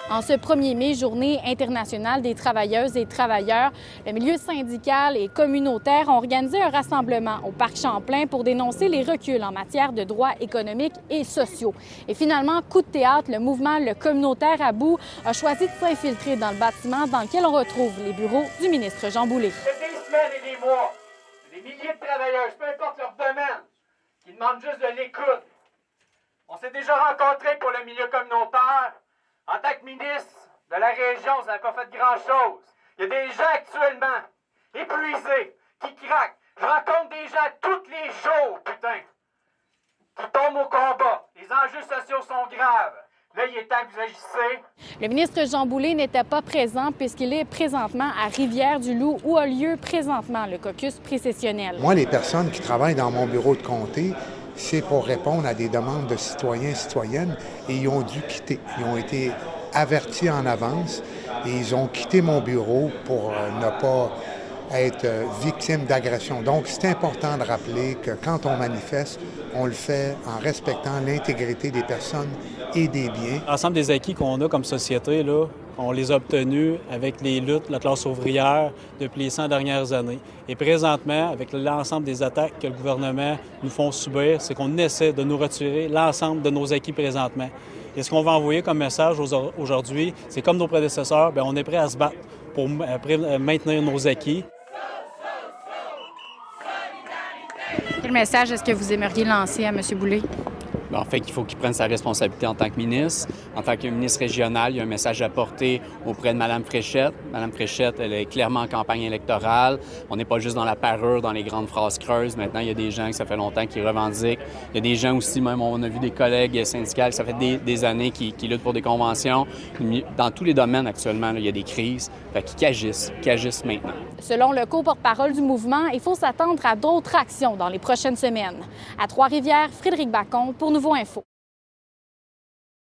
En ce 1er mai, Journée internationale des travailleuses et travailleurs, le milieu syndical et communautaire ont organisé un rassemblement au Parc Champlain pour dénoncer les reculs en matière de droits économiques et sociaux. Et finalement, coup de théâtre, le mouvement Le Communautaire à bout a choisi de s'infiltrer dans le bâtiment dans lequel on retrouve les bureaux du ministre Jean Boulet. Il y a des semaines et des mois, des milliers de travailleurs, peu importe leur domaine, qui demandent juste de l'écoute. On s'est déjà rencontrés pour le milieu communautaire. En tant que ministre de la région, vous n'avez pas fait grand-chose. Il y a des gens actuellement épuisés, qui craquent. Je rencontre des gens tous les jours, putain, qui tombent au combat. Les enjeux sociaux sont graves. Là, il est temps que vous agissez. Le ministre Jean Boulet n'était pas présent puisqu'il est présentement à Rivière-du-Loup où a lieu présentement le caucus précessionnel. Moi, les personnes qui travaillent dans mon bureau de comté, c'est pour répondre à des demandes de citoyens et citoyennes et ils ont dû quitter. Ils ont été avertis en avance et ils ont quitté mon bureau pour ne pas être victimes d'agression. Donc, c'est important de rappeler que quand on manifeste, on le fait en respectant l'intégrité des personnes et des biens. L'ensemble des acquis qu'on a comme société, là, on les a obtenus avec les luttes de la classe ouvrière depuis les 100 dernières années. Et présentement, avec l'ensemble des attaques que le gouvernement nous font subir, c'est qu'on essaie de nous retirer l'ensemble de nos acquis présentement. Et ce qu'on va envoyer comme message aujourd'hui, c'est comme nos prédécesseurs, bien, on est prêt à se battre pour maintenir nos acquis. Quel message est-ce que vous aimeriez lancer à M. Boulet? En fait, il faut qu'il prenne sa responsabilité en tant que ministre. En tant que ministre régional, il y a un message à porter auprès de Mme Fréchette. Mme Fréchette, elle est clairement en campagne électorale. On n'est pas juste dans la parure, dans les grandes phrases creuses. Maintenant, il y a des gens que ça fait longtemps qui revendiquent. Il y a des gens aussi, même on a vu des collègues syndicales, ça fait des années qui luttent pour des conventions. Dans tous les domaines actuellement, là, il y a des crises. Fait qu'ils agissent maintenant. Selon le co-porte-parole du mouvement, il faut s'attendre à d'autres actions dans les prochaines semaines. À Trois-Rivières, Frédéric Bacon pour Nouveau Info.